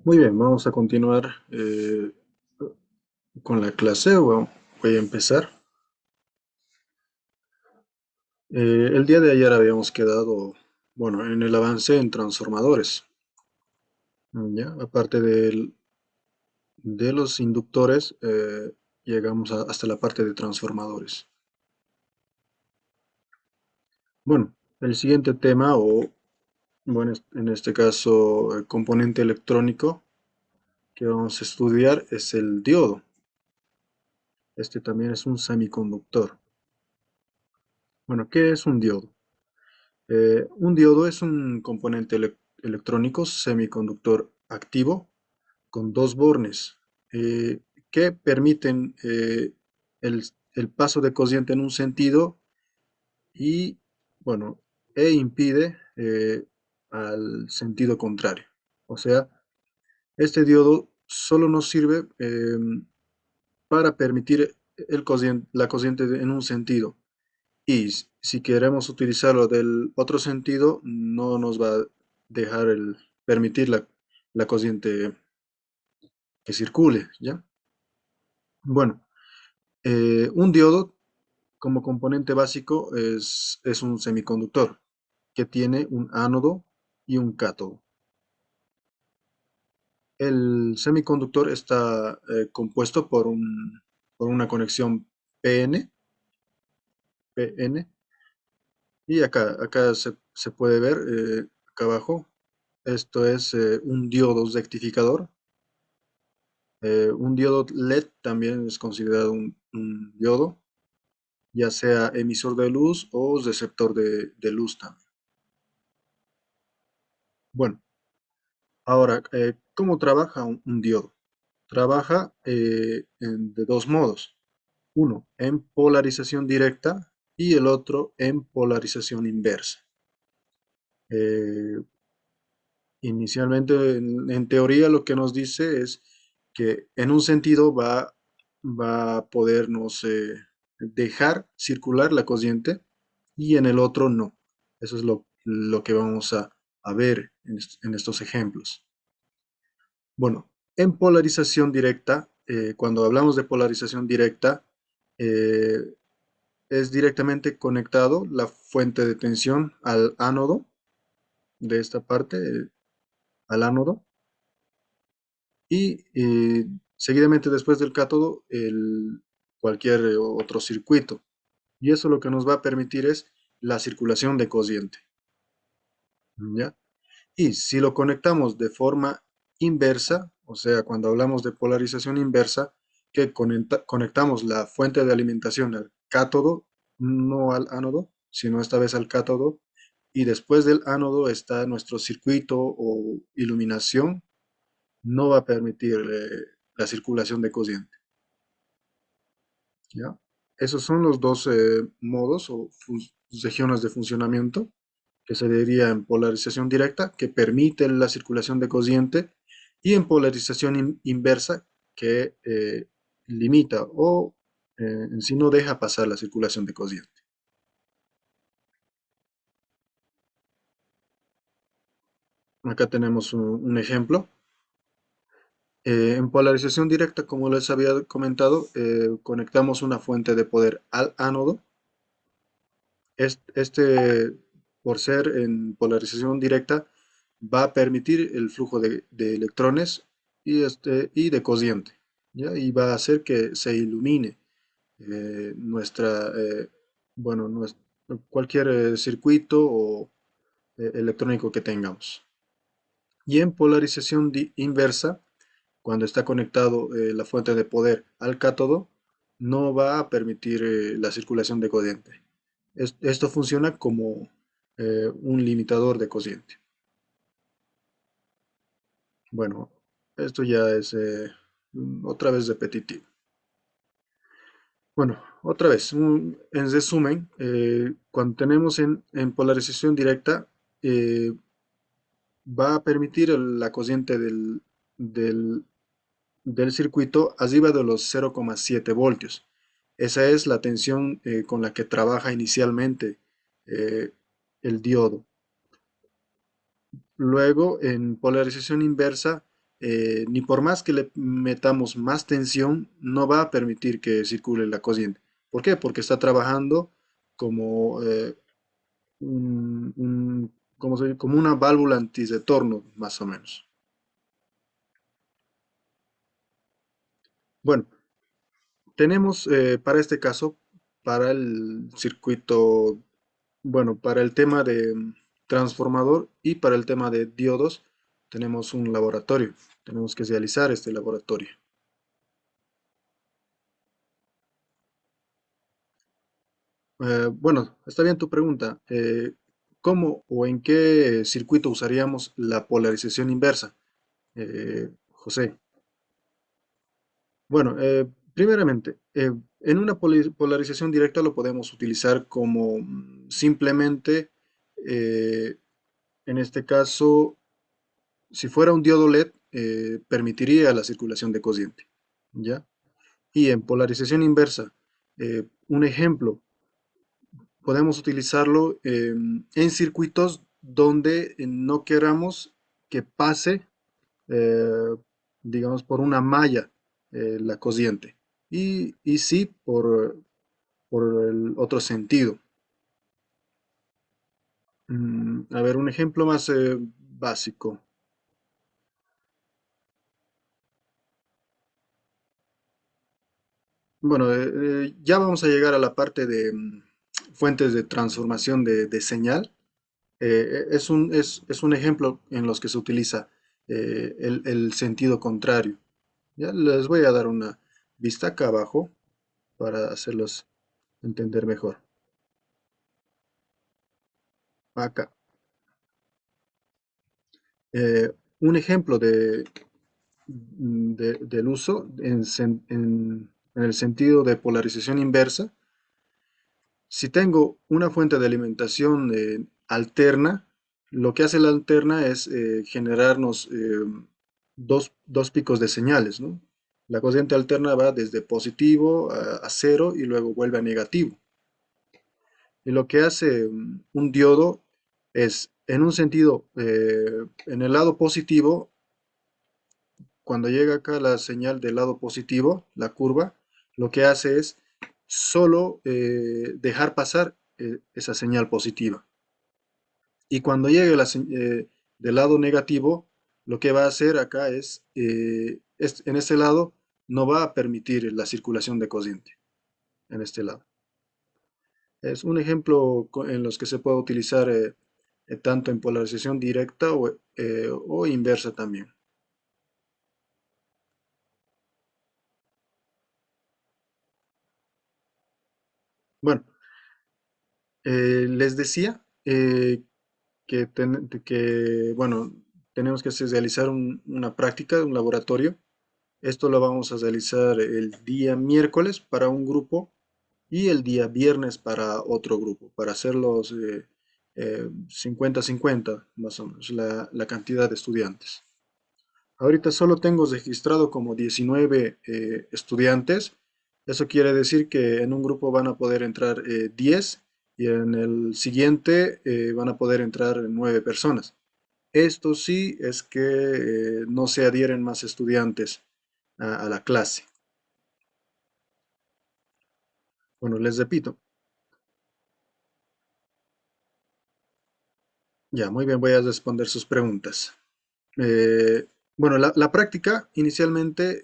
Muy bien, vamos a continuar con la clase. Voy a empezar. El día de ayer habíamos quedado, bueno, en el avance en transformadores. ¿Ya? Aparte de los inductores, llegamos hasta la parte de transformadores. Bueno, el siguiente tema, o bueno, en este caso, el componente electrónico que vamos a estudiar es el diodo. Este también es un semiconductor. Bueno, ¿qué es un diodo? Un diodo es un componente electrónico semiconductor activo con dos bornes que permiten el, el paso de corriente en un sentido y, bueno, impide al sentido contrario. O sea, este diodo solo nos sirve para permitir la corriente en un sentido. Y si queremos utilizarlo del otro sentido, no nos va a dejar permitir la corriente que circule, ¿ya? Bueno, un diodo como componente básico es un semiconductor que tiene un ánodo y un cátodo. El semiconductor está compuesto por una conexión PN, PN, y acá se puede ver, acá abajo, esto es un diodo rectificador. Un diodo LED también es considerado un diodo, ya sea emisor de luz o receptor de luz también. Bueno, ahora, ¿cómo trabaja un diodo? Trabaja de dos modos. Uno en polarización directa y el otro en polarización inversa. Eh, Inicialmente, en teoría, lo que nos dice es que en un sentido va a podernos dejar circular la corriente y en el otro no. Eso es lo que vamos a ver en estos ejemplos. Bueno, en polarización directa, cuando hablamos de polarización directa, eh, es directamente conectado la fuente de tensión al ánodo de esta parte, al ánodo, y seguidamente después del cátodo cualquier otro circuito. Y eso lo que nos va a permitir es la circulación de corriente, ¿ya? Y si lo conectamos de forma inversa, o sea, cuando hablamos de polarización inversa, que conectamos la fuente de alimentación al cátodo, no al ánodo, sino esta vez al cátodo, y después del ánodo está nuestro circuito o iluminación, no va a permitir la circulación de corriente, ¿ya? Esos son los dos modos o regiones de funcionamiento que se diría en polarización directa, que permite la circulación de corriente, y en polarización inversa, que limita o en sí no deja pasar la circulación de corriente. Acá tenemos un ejemplo. En polarización directa, como les había comentado, conectamos una fuente de poder al ánodo. Este, por ser en polarización directa, va a permitir el flujo de electrones y de corriente, ¿ya? Y va a hacer que se ilumine bueno, cualquier circuito o electrónico que tengamos. Y en polarización inversa, cuando está conectado la fuente de poder al cátodo, no va a permitir la circulación de corriente. Esto funciona como un limitador de corriente. Bueno, esto ya es otra vez repetitivo. Bueno, otra vez, en resumen, cuando tenemos en polarización directa, eh, va a permitir la corriente del, del circuito arriba de los 0,7 voltios. Esa es la tensión con la que trabaja inicialmente eh, el diodo. Luego, en polarización inversa, ni por más que le metamos más tensión, no va a permitir que circule la corriente. ¿Por qué? Porque está trabajando como, como una válvula antirretorno, más o menos. Bueno, tenemos para este caso, para el circuito, bueno, para el tema de transformador y para el tema de diodos, tenemos un laboratorio. Tenemos que realizar este laboratorio. Bueno, está bien tu pregunta. ¿Cómo o en qué circuito usaríamos la polarización inversa, José? Bueno, primeramente, en una polarización directa lo podemos utilizar como simplemente, eh, en este caso, si fuera un diodo LED, permitiría la circulación de corriente, ¿ya? Y en polarización inversa, un ejemplo, podemos utilizarlo en circuitos donde no queramos que pase, eh, digamos, por una malla la corriente. Y sí por el otro sentido. A ver, un ejemplo más básico. Bueno, ya vamos a llegar a la parte de fuentes de transformación de señal. Es un ejemplo en los que se utiliza el sentido contrario. Ya les voy a dar una vista acá abajo para hacerlos entender mejor. Acá. Un ejemplo del uso en el sentido de polarización inversa. Si tengo una fuente de alimentación alterna, lo que hace la alterna es generarnos dos picos de señales, ¿no? La corriente alterna va desde positivo a cero y luego vuelve a negativo. Y lo que hace un diodo es, en un sentido, en el lado positivo, cuando llega acá la señal del lado positivo, la curva, lo que hace es solo dejar pasar esa señal positiva. Y cuando llegue del lado negativo, lo que va a hacer acá en este lado, no va a permitir la circulación de corriente, en este lado. Es un ejemplo en los que se puede utilizar tanto en polarización directa o inversa también. Bueno, les decía bueno, tenemos que realizar una práctica, un laboratorio. Esto lo vamos a realizar el día miércoles para un grupo y el día viernes para otro grupo, para hacerlos 50-50, más o menos, la cantidad de estudiantes. Ahorita solo tengo registrado como 19 estudiantes. Eso quiere decir que en un grupo van a poder entrar 10 y en el siguiente van a poder entrar 9 personas. Esto sí es que no se adhieren más estudiantes a la clase. Bueno, les repito. Ya, muy bien, voy a responder sus preguntas. Eh, bueno, la práctica inicialmente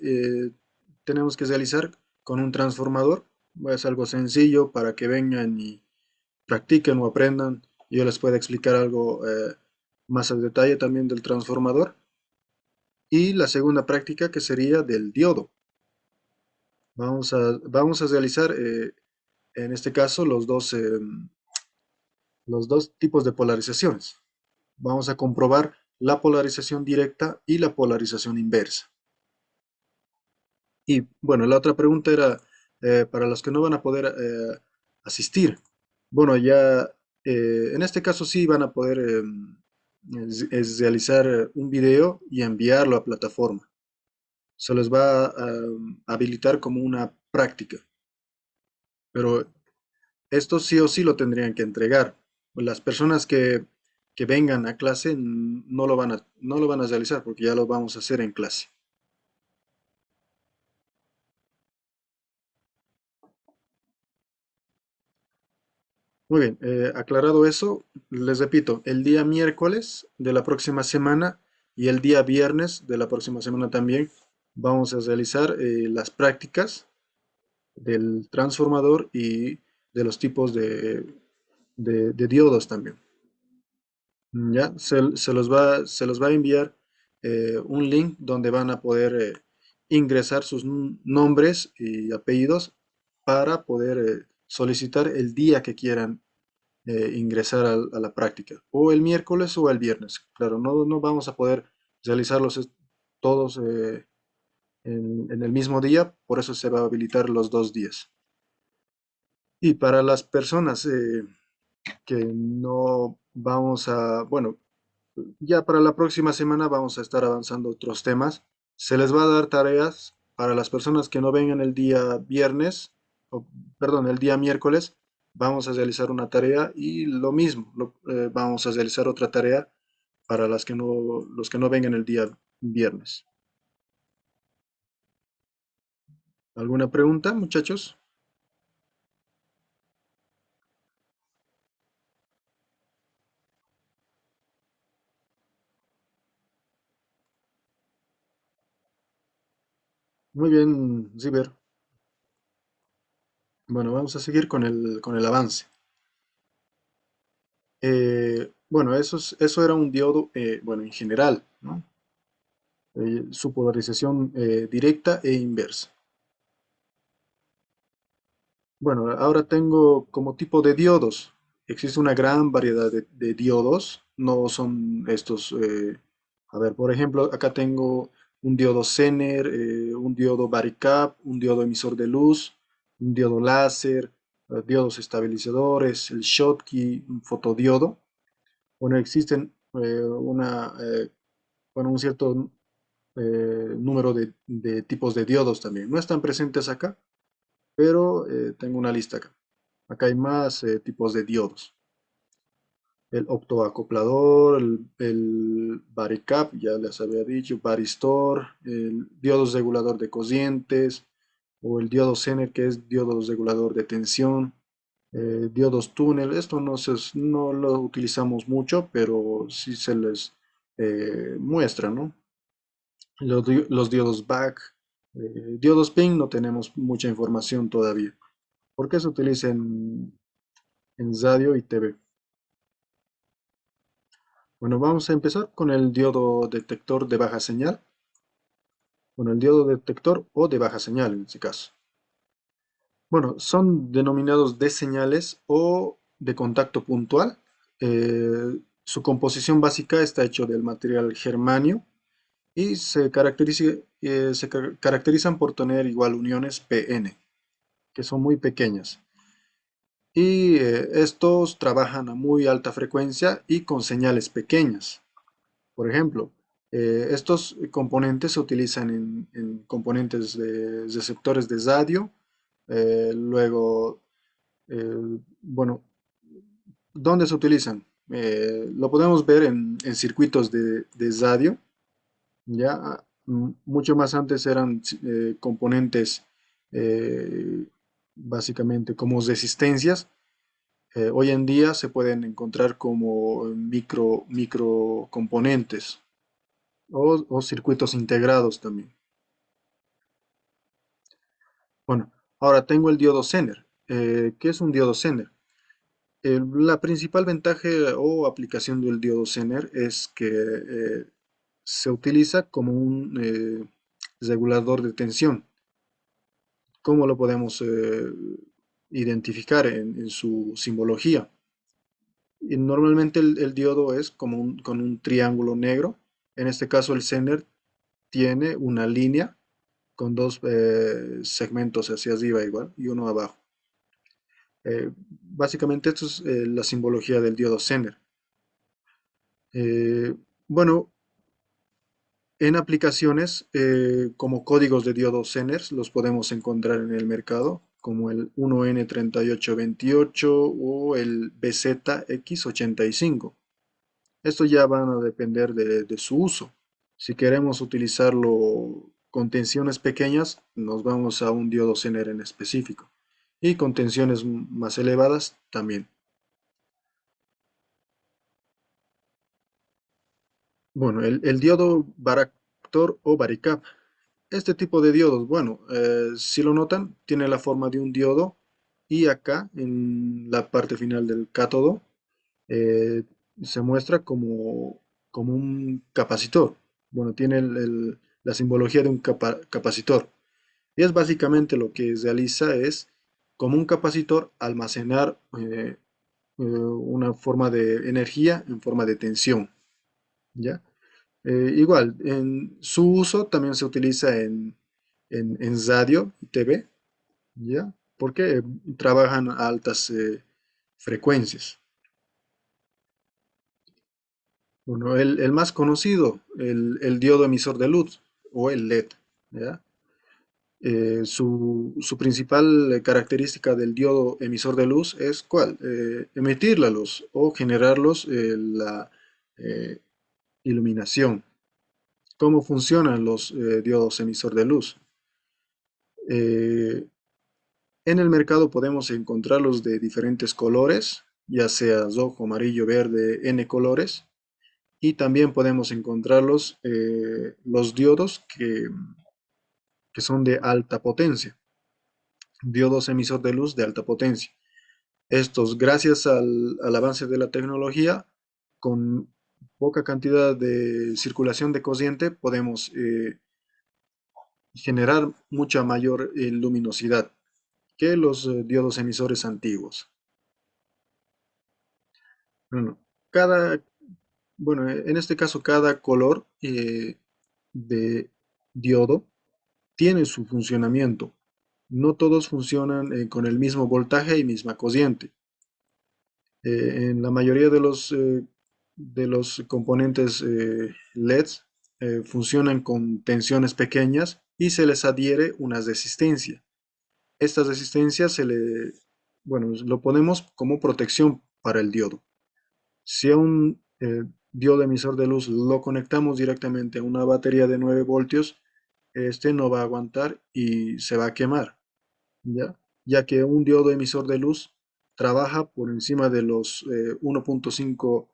tenemos que realizar con un transformador. Es algo sencillo para que vengan y practiquen o aprendan. Yo les puedo explicar algo más al detalle también del transformador. Y la segunda práctica que sería del diodo. Vamos a realizar en este caso los dos tipos de polarizaciones. Vamos a comprobar la polarización directa y la polarización inversa. Y bueno, la otra pregunta era para los que no van a poder asistir. Bueno, ya en este caso sí van a poder realizar un video y enviarlo a plataforma. Se les va a habilitar como una práctica, pero esto sí o sí lo tendrían que entregar. Las personas que que vengan a clase no lo van a realizar porque ya lo vamos a hacer en clase. Muy bien, aclarado eso, les repito, el día miércoles de la próxima semana y el día viernes de la próxima semana también vamos a realizar las prácticas del transformador y de los tipos de diodos también. Ya se los va a enviar un link donde van a poder ingresar sus nombres y apellidos para poder solicitar el día que quieran ingresar a la práctica, o el miércoles o el viernes. Claro, no vamos a poder realizarlos todos en el mismo día, por eso se va a habilitar los 2 días. Y para las personas que no vamos a, bueno, ya para la próxima semana vamos a estar avanzando otros temas. Se les va a dar tareas para las personas que no vengan el día viernes, o, perdón, el día miércoles. Vamos a realizar una tarea y lo mismo, vamos a realizar otra tarea para los que no vengan el día viernes. ¿Alguna pregunta, muchachos? Muy bien, Ziber. Bueno, vamos a seguir con el avance. Bueno, eso era un diodo, bueno, en general, ¿no? Su polarización directa e inversa. Bueno, ahora tengo como tipo de diodos. Existe una gran variedad de diodos. No son estos. A ver, por ejemplo, acá tengo un diodo Zener, un diodo Varicap, un diodo emisor de luz, un diodo láser, diodos estabilizadores, el Schottky, un fotodiodo. Bueno, existen bueno, un cierto número de tipos de diodos también. No están presentes acá, pero tengo una lista acá. Acá hay más tipos de diodos. El optoacoplador, el varicap, ya les había dicho, varistor, el diodo regulador de corrientes, o el diodo Zener, que es diodo regulador de tensión, diodos túnel. Esto no lo utilizamos mucho, pero sí se les muestra, ¿no? Los diodos BAC, diodos PIN no tenemos mucha información todavía. ¿Por qué se utiliza en radio y TV? Bueno, vamos a empezar con el diodo detector de baja señal. Bueno, el diodo detector o de baja señal en este caso. Bueno, son denominados de señales o de contacto puntual. Su composición básica está hecho del material germanio y caracterizan por tener igual uniones PN, que son muy pequeñas. Y estos trabajan a muy alta frecuencia y con señales pequeñas. Por ejemplo, estos componentes se utilizan en componentes de receptores de radio. Luego, bueno, ¿dónde se utilizan? Lo podemos ver en circuitos de radio. Ya, mucho más antes eran componentes básicamente como resistencias. Hoy en día se pueden encontrar como microcomponentes o circuitos integrados también. Bueno, ahora tengo el diodo Zener. ¿Qué es un diodo Zener? La principal ventaja o aplicación del diodo Zener es que se utiliza como un regulador de tensión. ¿Cómo lo podemos identificar en su simbología? Y normalmente el diodo es como con un triángulo negro. En este caso el Zener tiene una línea con dos segmentos hacia arriba igual y uno abajo. Básicamente esto es la simbología del diodo Zener. Eh, bueno, en aplicaciones como códigos de diodo Zener los podemos encontrar en el mercado, como el 1N3828 o el BZX85. Esto ya van a depender de su uso. Si queremos utilizarlo con tensiones pequeñas, nos vamos a un diodo Zener en específico. Y con tensiones más elevadas también. Bueno, el diodo Varactor o Varicap. Este tipo de diodos, bueno, si lo notan, tiene la forma de un diodo y acá en la parte final del cátodo eh, se muestra como un capacitor. Bueno, tiene la simbología de un capacitor. Y es básicamente lo que realiza es, como un capacitor, almacenar una forma de energía en forma de tensión, ¿ya? Igual, en su uso también se utiliza en radio y TV, ¿ya? Porque trabajan a altas frecuencias. Bueno, el más conocido, el diodo emisor de luz o el LED, ¿ya? Su principal característica del diodo emisor de luz es ¿cuál? Emitir la luz o generarlos la eh, iluminación. ¿Cómo funcionan los diodos emisor de luz? Eh, en el mercado podemos encontrarlos de diferentes colores, ya sea rojo, amarillo, verde, N colores. Y también podemos encontrarlos, los diodos que son de alta potencia, diodos emisor de luz de alta potencia. Estos, gracias al avance de la tecnología, con poca cantidad de circulación de corriente, podemos generar mucha mayor luminosidad que los diodos emisores antiguos. Bueno, cada, bueno, en este caso, cada color de diodo tiene su funcionamiento. No todos funcionan con el mismo voltaje y misma corriente. En la mayoría de los componentes LEDs funcionan con tensiones pequeñas y se les adhiere una resistencia. Esta resistencia bueno, lo ponemos como protección para el diodo. Si a un diodo emisor de luz lo conectamos directamente a una batería de 9 voltios, este no va a aguantar y se va a quemar, ¿ya? Ya que un diodo emisor de luz trabaja por encima de los 1.5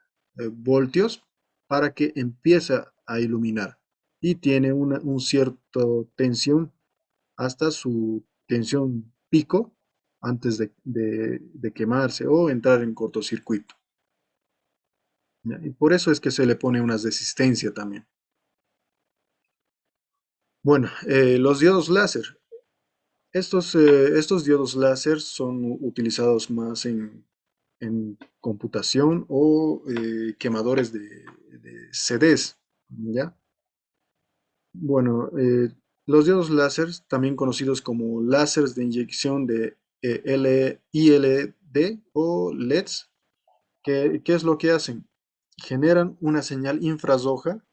voltios para que empiece a iluminar y tiene un cierto tensión hasta su tensión pico antes de quemarse o entrar en cortocircuito, ¿ya? Y por eso es que se le pone una resistencia también. Bueno, los diodos láser. Estos diodos láser son utilizados más en computación o quemadores de CDs, ¿ya? Bueno, los diodos láser, también conocidos como láseres de inyección de ILD o LEDs, ¿qué es lo que hacen? Generan una señal infrarroja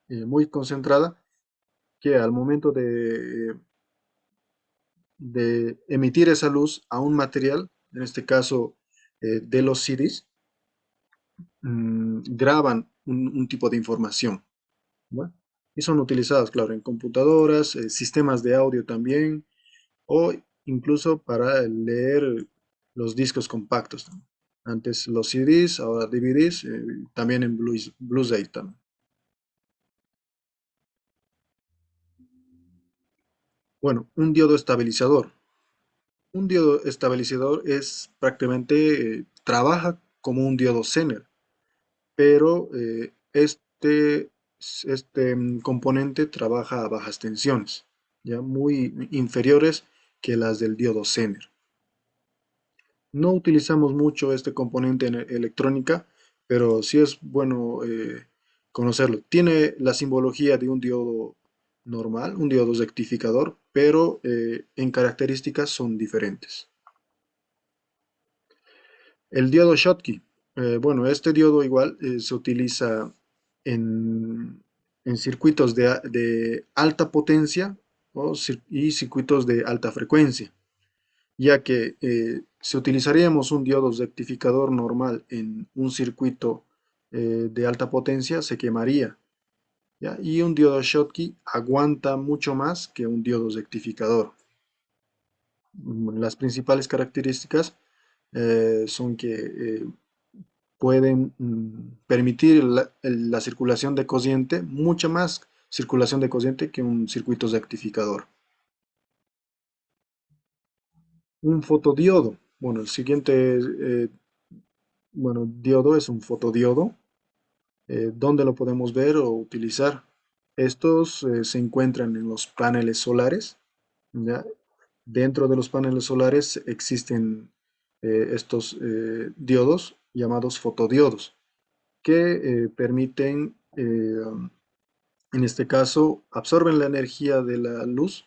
muy concentrada que al momento de emitir esa luz a un material, en este caso de los CDs, graban un tipo de información, ¿va? Y son utilizadas, claro, en computadoras, sistemas de audio también, o incluso para leer los discos compactos, ¿no? Antes los CDs, ahora DVDs, también en Blu-ray también. Bueno, un diodo estabilizador. Un diodo estabilizador es prácticamente, trabaja como un diodo Zener, pero componente trabaja a bajas tensiones, ya muy inferiores que las del diodo Zener. No utilizamos mucho este componente en electrónica, pero sí es bueno conocerlo. Tiene la simbología de un diodo normal, un diodo rectificador, pero en características son diferentes. El diodo Schottky. Bueno, este diodo igual se utiliza en, en circuitos de alta potencia y circuitos de alta frecuencia, ya que si utilizaríamos un diodo rectificador normal en un circuito de alta potencia se quemaría, ¿ya? Y un diodo Schottky aguanta mucho más que un diodo rectificador. Las principales características son que pueden permitir la circulación de corriente, mucha más circulación de corriente que un circuito rectificador. Un fotodiodo. Bueno, el siguiente diodo es un fotodiodo. ¿Dónde lo podemos ver o utilizar? Estos se encuentran en los paneles solares, ¿ya? Dentro de los paneles solares existen estos diodos llamados fotodiodos que permiten, en este caso, absorben la energía de la luz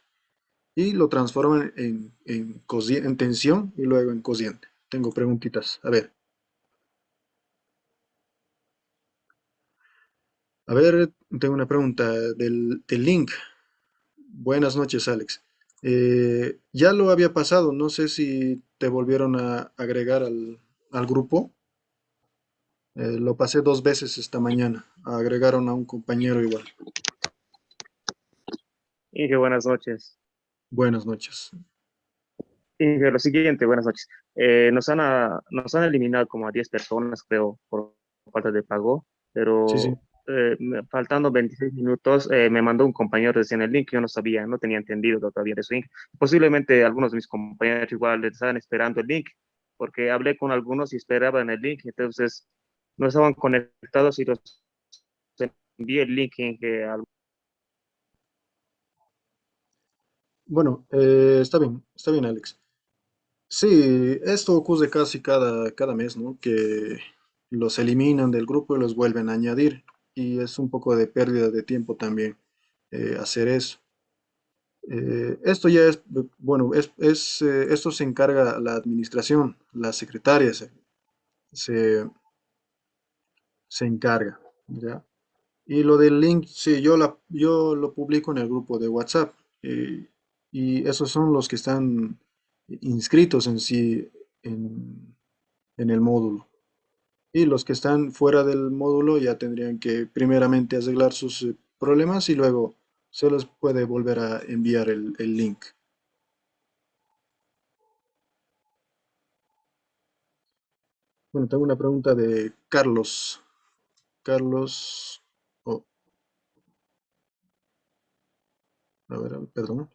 y lo transforman en tensión y luego en corriente. Tengo preguntitas. A ver, tengo una pregunta del link. Buenas noches, Alex. Ya lo había pasado, no sé si te volvieron a agregar al grupo. Lo pasé 2 veces esta mañana. Agregaron a un compañero igual. Inge, buenas noches. Buenas noches. Inge, lo siguiente, buenas noches. Nos han eliminado como a 10 personas, creo, por falta de pago, Sí, sí. pero faltando 26 minutos, me mandó un compañero recién el link, yo no sabía, no tenía entendido todavía de su link. Posiblemente algunos de mis compañeros igual le estaban esperando el link, porque hablé con algunos y esperaban el link, entonces no estaban conectados y los envié el link, Inge. Bueno, está bien, Alex. Sí, esto ocurre casi cada mes, ¿no? Que los eliminan del grupo y los vuelven a añadir. Y es un poco de pérdida de tiempo también hacer eso. Esto ya es, bueno, esto se encarga la administración, la secretaria se, se encarga, ¿ya? Y lo del link, sí, yo lo publico en el grupo de WhatsApp. eh, y esos son los que están inscritos en sí en, en el módulo. Y los que están fuera del módulo ya tendrían que primeramente arreglar sus problemas y luego se les puede volver a enviar el link. Bueno, tengo una pregunta de Carlos. Carlos, oh, perdón.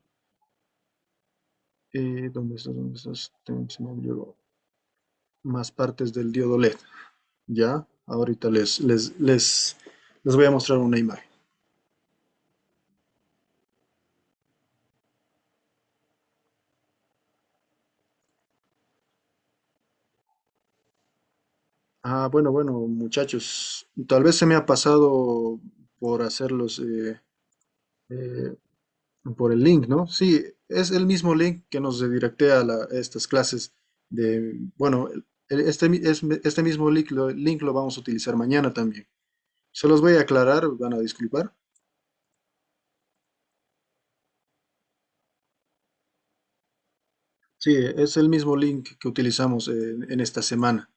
¿Dónde estás? ¿Dónde estás? Se me olvidó. Más partes del diodo LED. Ya, ahorita les voy a mostrar una imagen. Bueno, muchachos, tal vez se me ha pasado por hacerlos eh, por el link, ¿no? Sí, es el mismo link que nos redirectea a estas clases bueno, este mismo link lo vamos a utilizar mañana también. Se los voy a aclarar, van a disculpar. Sí, es el mismo link que utilizamos en esta semana.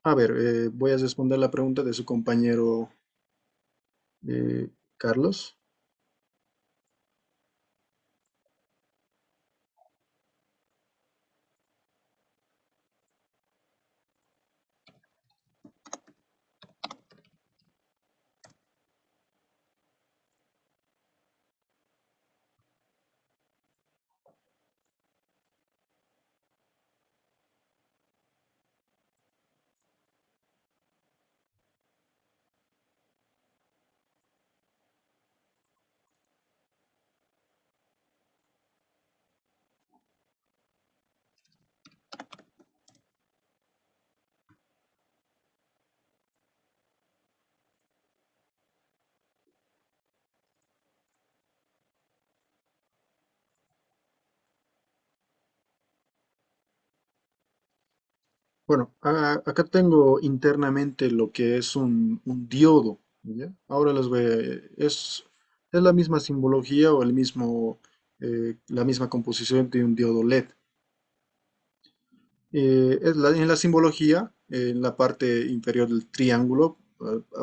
A ver, voy a responder la pregunta de su compañero Carlos. Bueno, acá tengo internamente lo que es un diodo, ¿ya? Ahora es la misma simbología o el mismo. la misma composición de un diodo LED. En la simbología, en la parte inferior del triángulo,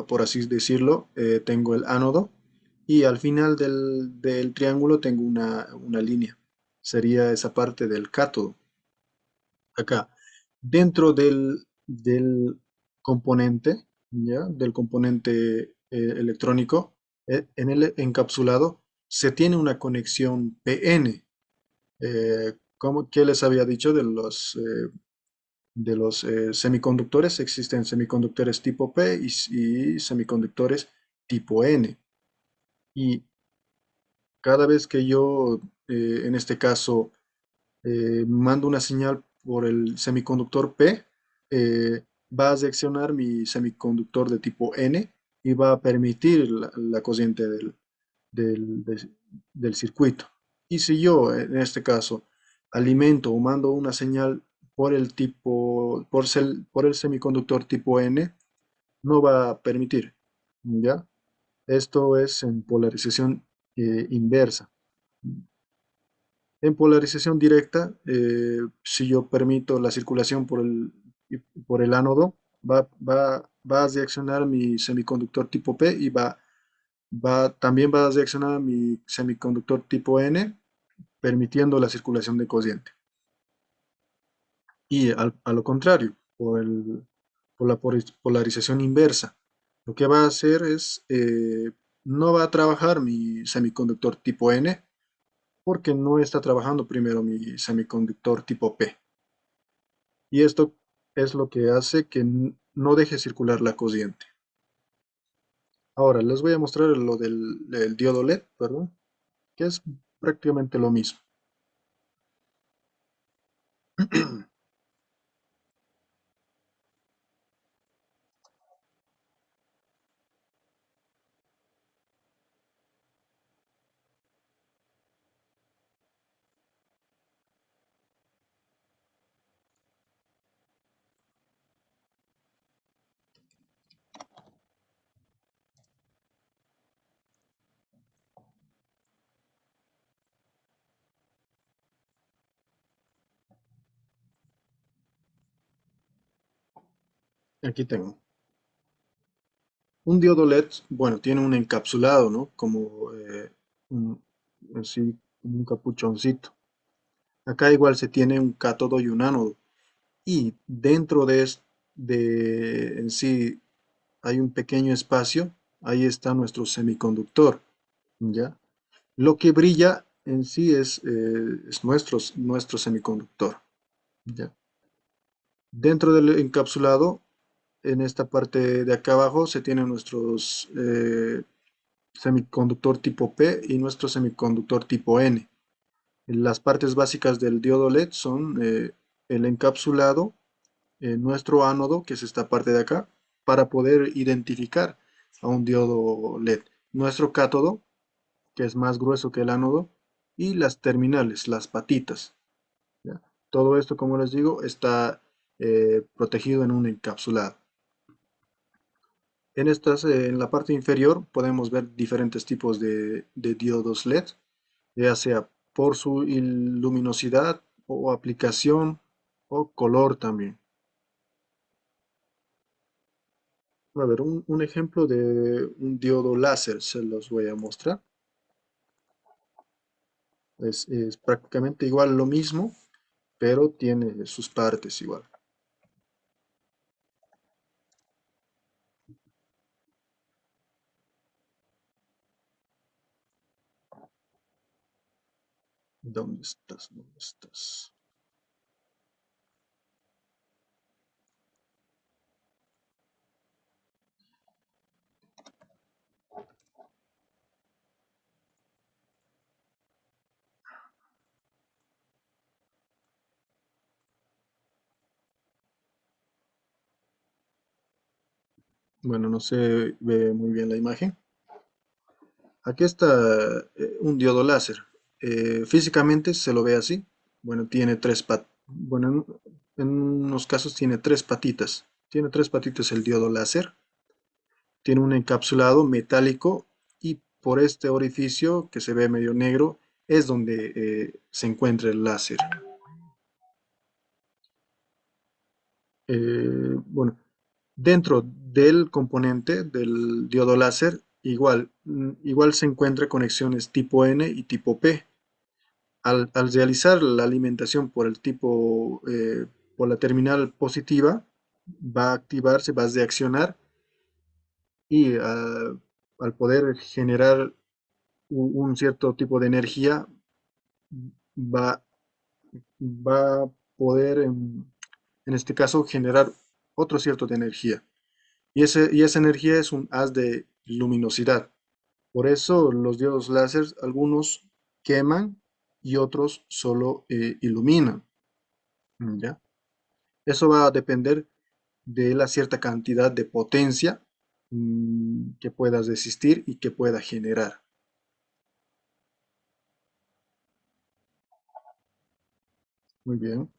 por así decirlo, tengo el ánodo y al final del triángulo tengo una línea. Sería esa parte del cátodo. Acá, dentro del componente, ¿ya? Del componente electrónico, en el encapsulado se tiene una conexión PN. ¿Qué les había dicho de los semiconductores? Existen semiconductores tipo P y semiconductores tipo N. Y cada vez que yo, en este caso, mando una señal por el semiconductor P, va a seccionar mi semiconductor de tipo N y va a permitir la corriente del, des- del circuito. Y si yo, en este caso, alimento o mando una señal por el semiconductor tipo N, no va a permitir, ¿ya? Esto es en polarización inversa. En polarización directa, si yo permito la circulación por el ánodo, va a reaccionar mi semiconductor tipo P y también va a reaccionar mi semiconductor tipo N, permitiendo la circulación de corriente. Y a lo contrario, por la polarización inversa, lo que va a hacer es, no va a trabajar mi semiconductor tipo N porque no está trabajando primero mi semiconductor tipo P. Y esto es lo que hace que no deje circular la corriente. Ahora les voy a mostrar lo del diodo LED, perdón, que es prácticamente lo mismo. Aquí tengo. Un diodo LED, bueno, tiene un encapsulado, ¿no? Como un, así, como un capuchoncito. Acá igual se tiene un cátodo y un ánodo. Y dentro en sí hay un pequeño espacio. Ahí está nuestro semiconductor, ¿ya? Lo que brilla en sí es nuestro semiconductor, ¿ya? Dentro del encapsulado, en esta parte de acá abajo, se tienen nuestros semiconductor tipo P y nuestro semiconductor tipo N. Las partes básicas del diodo LED son el encapsulado, nuestro ánodo, que es esta parte de acá, para poder identificar a un diodo LED. Nuestro cátodo, que es más grueso que el ánodo, y las terminales, las patitas, ¿ya? Todo esto, como les digo, está protegido en un encapsulado. En la parte inferior podemos ver diferentes tipos de diodos LED, ya sea por su luminosidad o aplicación o color también. A ver, un ejemplo de un diodo láser se los voy a mostrar. Es prácticamente igual lo mismo, pero tiene sus partes igual. ¿Dónde estás? ¿Dónde estás? Bueno, no se ve muy bien la imagen. Aquí está un diodo láser. Físicamente se lo ve así. Bueno, tiene bueno, en unos casos tiene tres patitas. Tiene tres patitas el diodo láser. Tiene un encapsulado metálico y por este orificio que se ve medio negro es donde se encuentra el láser. Bueno, dentro del componente del diodo láser, igual se encuentran conexiones tipo N y tipo P. Al realizar la alimentación por el tipo, por la terminal positiva, va a activarse, va a reaccionar y al poder generar un cierto tipo de energía, va, va a poder, en este caso, generar otro cierto de energía. Y esa energía es un haz de luminosidad. Por eso los diodos láser, algunos queman y otros solo iluminan. ¿Ya? Eso va a depender de la cierta cantidad de potencia que puedas resistir y que pueda generar. Muy bien.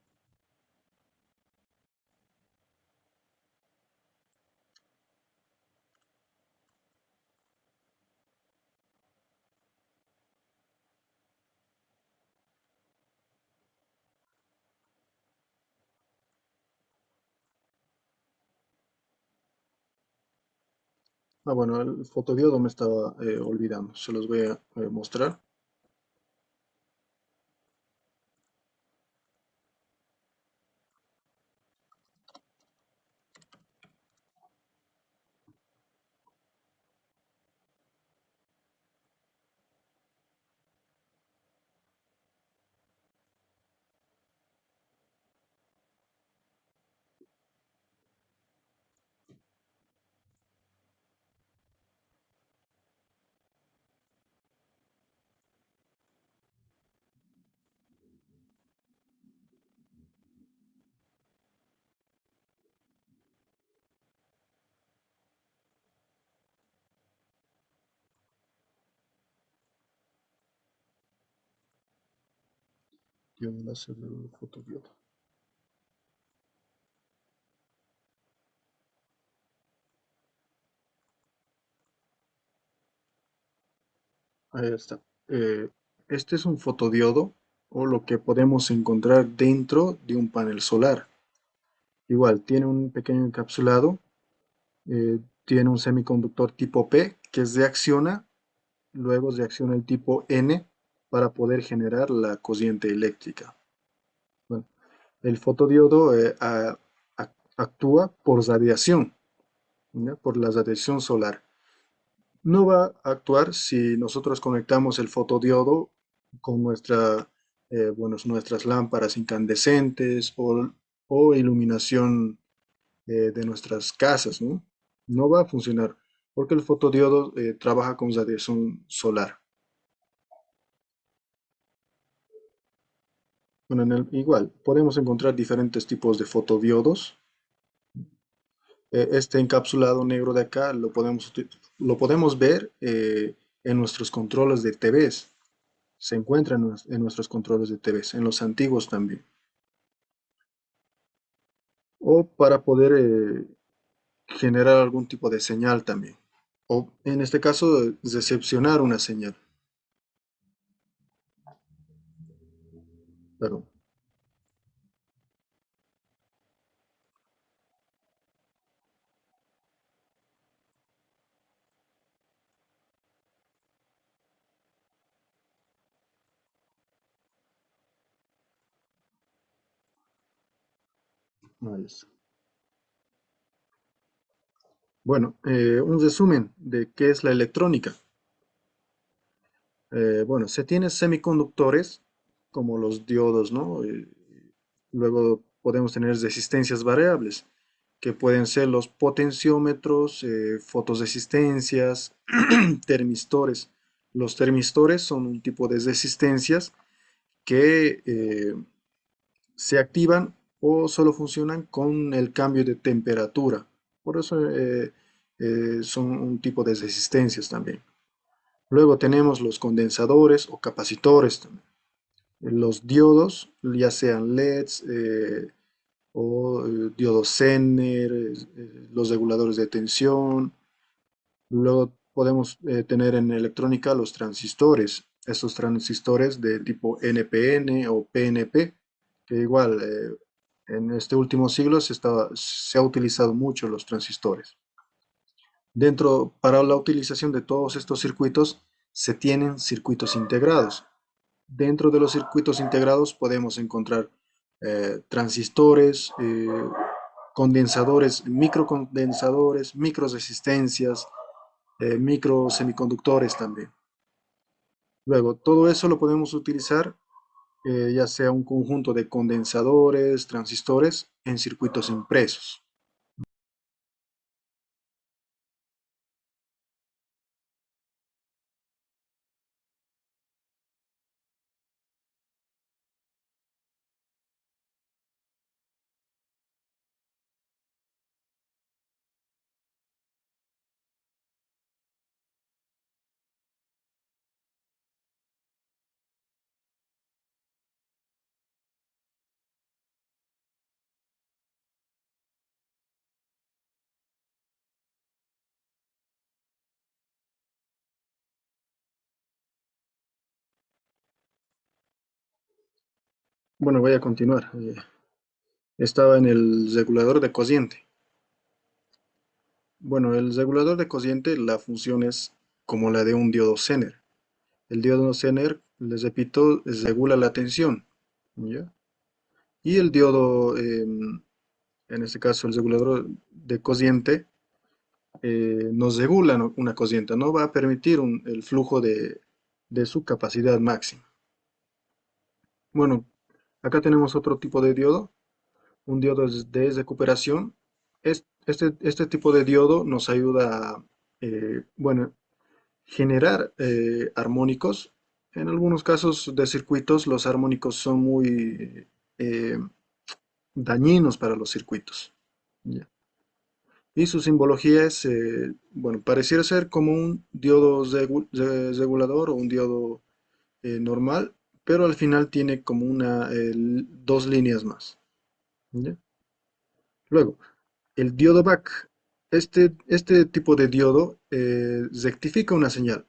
Bueno, el fotodiodo me estaba olvidando. Se los voy a mostrar. Diodo láser del fotodiodo. Ahí está. Eh, este es un fotodiodo o lo que podemos encontrar dentro de un panel solar. Igual, tiene un pequeño encapsulado, tiene un semiconductor tipo P que reacciona, luego reacciona el tipo N para poder generar la corriente eléctrica. Bueno, el fotodiodo actúa por radiación, ¿ya? Por la radiación solar. No va a actuar si nosotros conectamos el fotodiodo con nuestras lámparas incandescentes o iluminación de nuestras casas, ¿no? No va a funcionar porque el fotodiodo trabaja con radiación solar. Bueno, igual, podemos encontrar diferentes tipos de fotodiodos. Este encapsulado negro de acá lo podemos ver en nuestros controles de TVs. Se encuentra en nuestros controles de TVs, en los antiguos también. O para poder generar algún tipo de señal también. O en este caso, recepcionar una señal. Perdón. Ahí está. Bueno, un resumen de qué es la electrónica. Bueno, se tiene semiconductores como los diodos, ¿no? Luego podemos tener resistencias variables, que pueden ser los potenciómetros, fotoresistencias, termistores. Los termistores son un tipo de resistencias que se activan o solo funcionan con el cambio de temperatura. Por eso son un tipo de resistencias también. Luego tenemos los condensadores o capacitores también. Los diodos, ya sean LEDs o diodos Zener, los reguladores de tensión. Luego podemos tener en electrónica los transistores. estos transistores de tipo NPN o PNP, que igual en este último siglo se ha utilizado mucho los transistores. Para la utilización de todos estos circuitos se tienen circuitos integrados. Dentro de los circuitos integrados podemos encontrar transistores, condensadores, microcondensadores, microresistencias, microsemiconductores también. Luego, todo eso lo podemos utilizar ya sea un conjunto de condensadores, transistores en circuitos impresos. Bueno, voy a continuar. Estaba en el regulador de cociente. Bueno, el regulador de cociente, la función es como la de un diodo Zener. El diodo Zener, les repito, regula la tensión, ¿ya? Y el diodo, en este caso el regulador de cociente, nos regula una cociente, no va a permitir el flujo de su capacidad máxima. Bueno, acá tenemos otro tipo de diodo, un diodo de recuperación. Este tipo de diodo nos ayuda a, bueno, generar armónicos. En algunos casos de circuitos, los armónicos son muy dañinos para los circuitos. ¿Ya? Y su simbología es, bueno, pareciera ser como un diodo regulador o un diodo normal, pero al final tiene como dos líneas más. ¿Ya? Luego, el diodo back. Este tipo de diodo rectifica una señal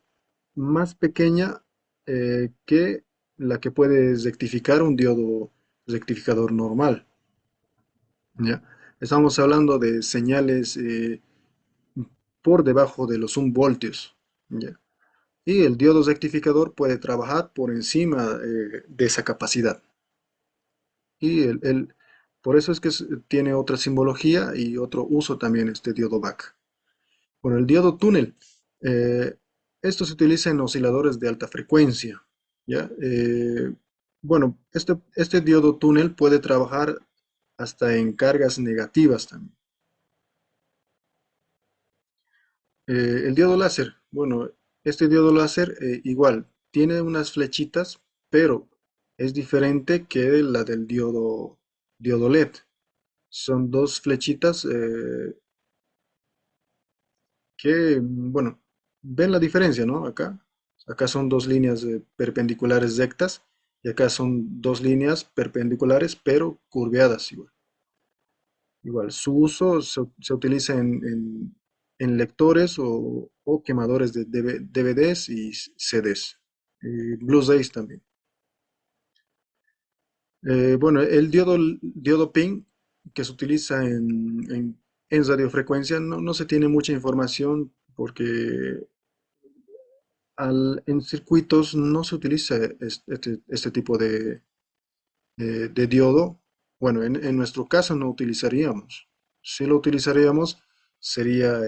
más pequeña que la que puede rectificar un diodo rectificador normal. ¿Ya? Estamos hablando de señales por debajo de los 1 voltios. ¿Ya? Y el diodo rectificador puede trabajar por encima de esa capacidad. Y por eso es que tiene otra simbología y otro uso también este diodo back. Bueno, el diodo túnel. eh, Esto se utiliza en osciladores de alta frecuencia. ¿Ya? Bueno, este diodo túnel puede trabajar hasta en cargas negativas también. El diodo láser. Bueno, este diodo láser igual tiene unas flechitas, pero es diferente que la del diodo LED. Son dos flechitas que, bueno, ven la diferencia, ¿no? Acá son dos líneas perpendiculares rectas y acá son dos líneas perpendiculares pero curveadas igual. Igual, su uso se utiliza en lectores o quemadores de DVDs y CDs, y Blu-rays también. Bueno, el diodo PIN que se utiliza en radiofrecuencia no se tiene mucha información porque en circuitos no se utiliza este tipo de diodo. Bueno, en nuestro caso no utilizaríamos. Si lo utilizaríamos, sería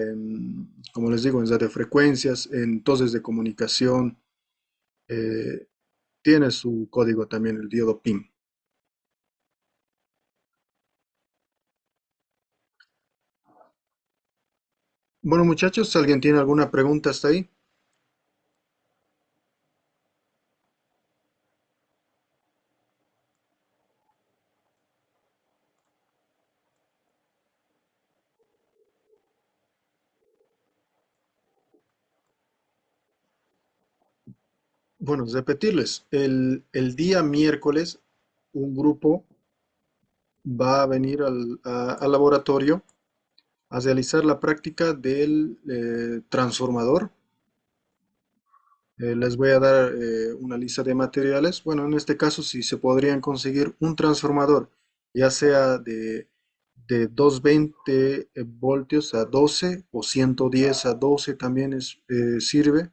como les digo, en radiofrecuencias, en toses de comunicación. eh, Tiene su código también el diodo PIN. Bueno, muchachos, ¿alguien tiene alguna pregunta hasta ahí? Bueno, repetirles, el día miércoles un grupo va a venir al laboratorio a realizar la práctica del transformador Les voy a dar una lista de materiales. Bueno, en este caso, si se podrían conseguir un transformador, ya sea de 220 voltios a 12 o 110 a 12 también sirve,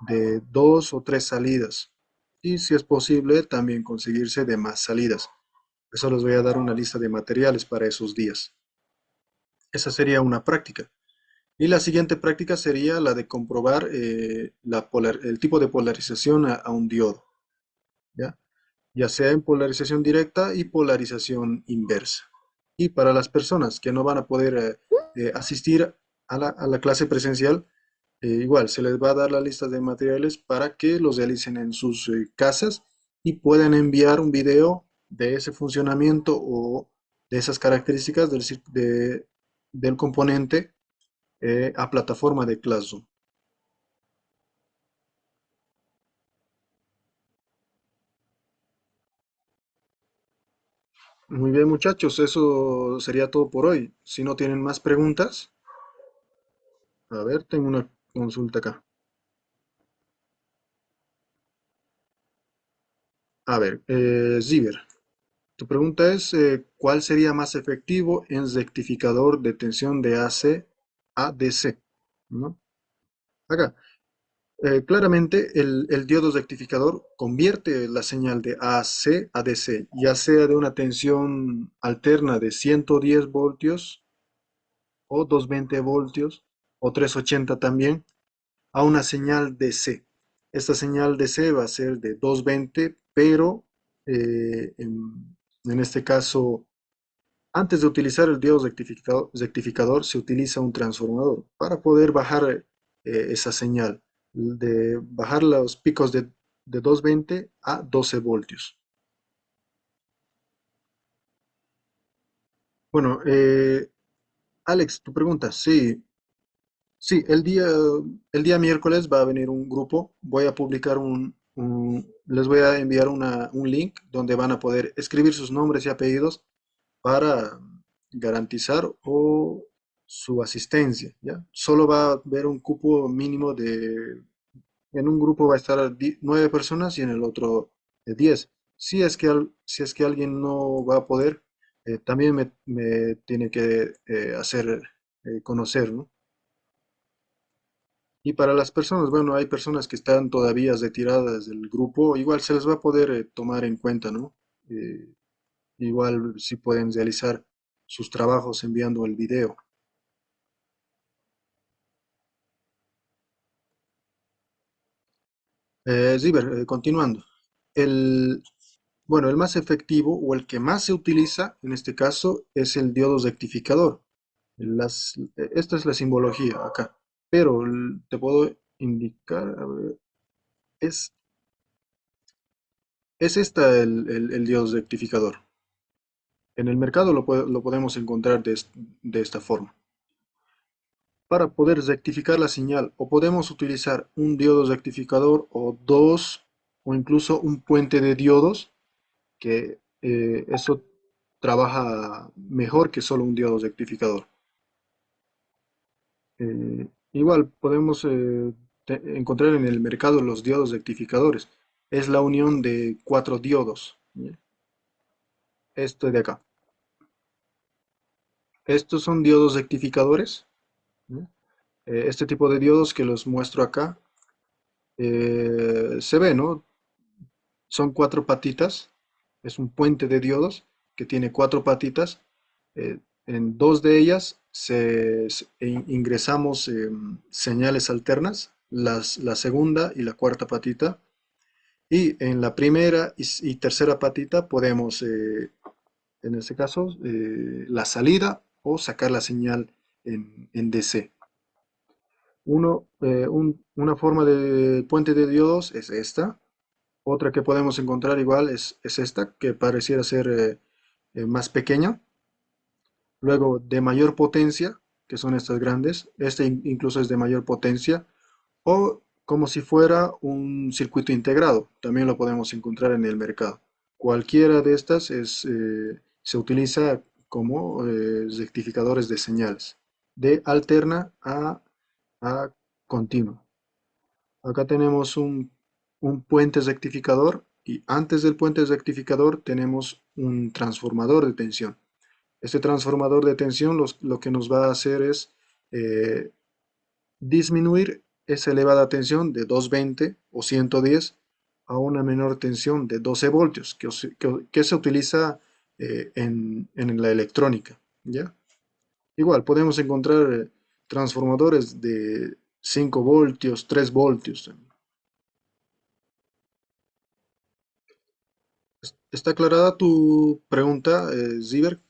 de dos o tres salidas. Y si es posible, también conseguirse de más salidas. Eso les voy a dar una lista de materiales para esos días. Esa sería una práctica. Y la siguiente práctica sería la de comprobar el tipo de polarización a un diodo, ¿ya? Ya sea en polarización directa y polarización inversa. Y para las personas que no van a poder asistir a la clase presencial, igual se les va a dar la lista de materiales para que los realicen en sus casas y puedan enviar un video de ese funcionamiento o de esas características del componente a plataforma de Classroom. Muy bien, muchachos, eso sería todo por hoy. Si no tienen más preguntas, a ver, tengo una consulta acá. A ver, Ziver, tu pregunta es, ¿cuál sería más efectivo en rectificador de tensión de AC a DC? ¿No? Acá, claramente el diodo rectificador convierte la señal de AC a DC, ya sea de una tensión alterna de 110 voltios o 220 voltios o 380 también a una señal DC. Esta señal DC va a ser de 220, pero en este caso, antes de utilizar el diodo rectificador, se utiliza un transformador para poder bajar esa señal, de bajar los picos de 220 a 12 voltios. Bueno, Alex, tu pregunta, sí, sí, el día miércoles va a venir un grupo. Voy a publicar les voy a enviar un link donde van a poder escribir sus nombres y apellidos para garantizar su asistencia, ¿ya? Solo va a haber un cupo mínimo en un grupo va a estar 9 personas y en el otro 10. Si es que alguien no va a poder, también me tiene que hacer conocer, ¿no? Y para las personas, bueno, hay personas que están todavía retiradas del grupo, igual se les va a poder tomar en cuenta, ¿no? Eh, igual si pueden realizar sus trabajos enviando el video. Ziber, continuando. El, bueno, el más efectivo o el que más se utiliza en este caso es el diodo rectificador. Esta es la simbología acá, pero te puedo indicar, a ver, es, es esta el diodo rectificador. En el mercado lo podemos encontrar de esta forma. Para poder rectificar la señal, o podemos utilizar un diodo rectificador o dos, o incluso un puente de diodos, que eso trabaja mejor que solo un diodo rectificador. Igual podemos encontrar en el mercado los diodos rectificadores. Es la unión de cuatro diodos. ¿Ya? Esto de acá. Estos son diodos rectificadores. ¿Ya? Este tipo de diodos que los muestro acá, se ve, ¿no? Son cuatro patitas. Es un puente de diodos que tiene cuatro patitas. En dos de ellas ingresamos señales alternas, la segunda y la cuarta patita. Y en la primera y tercera patita podemos, en este caso, la salida o sacar la señal en DC. Una forma de puente de diodos es esta. Otra que podemos encontrar igual es esta, que pareciera ser más pequeña. Luego de mayor potencia, que son estas grandes. Este incluso es de mayor potencia. O como si fuera un circuito integrado. También lo podemos encontrar en el mercado. Cualquiera de estas se utiliza como rectificadores de señales. De alterna a continua. Acá tenemos un puente rectificador y antes del puente rectificador tenemos un transformador de tensión. Este transformador de tensión lo que nos va a hacer es eh, disminuir esa elevada tensión de 220 o 110 a una menor tensión de 12 voltios que se utiliza en la electrónica, ¿ya? Igual podemos encontrar transformadores de 5 voltios, 3 voltios. ¿Está aclarada tu pregunta, Ziver?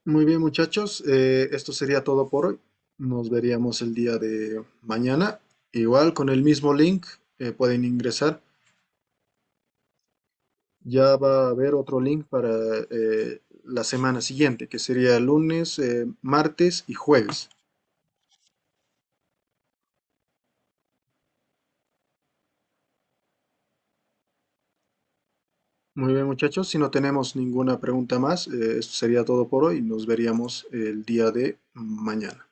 Muy bien, muchachos. Esto sería todo por hoy. Nos veríamos el día de mañana. Igual con el mismo link pueden ingresar. Ya va a haber otro link para la semana siguiente, que sería lunes, martes y jueves. Muy bien, muchachos. Si no tenemos ninguna pregunta más, esto sería todo por hoy. Nos veríamos el día de mañana.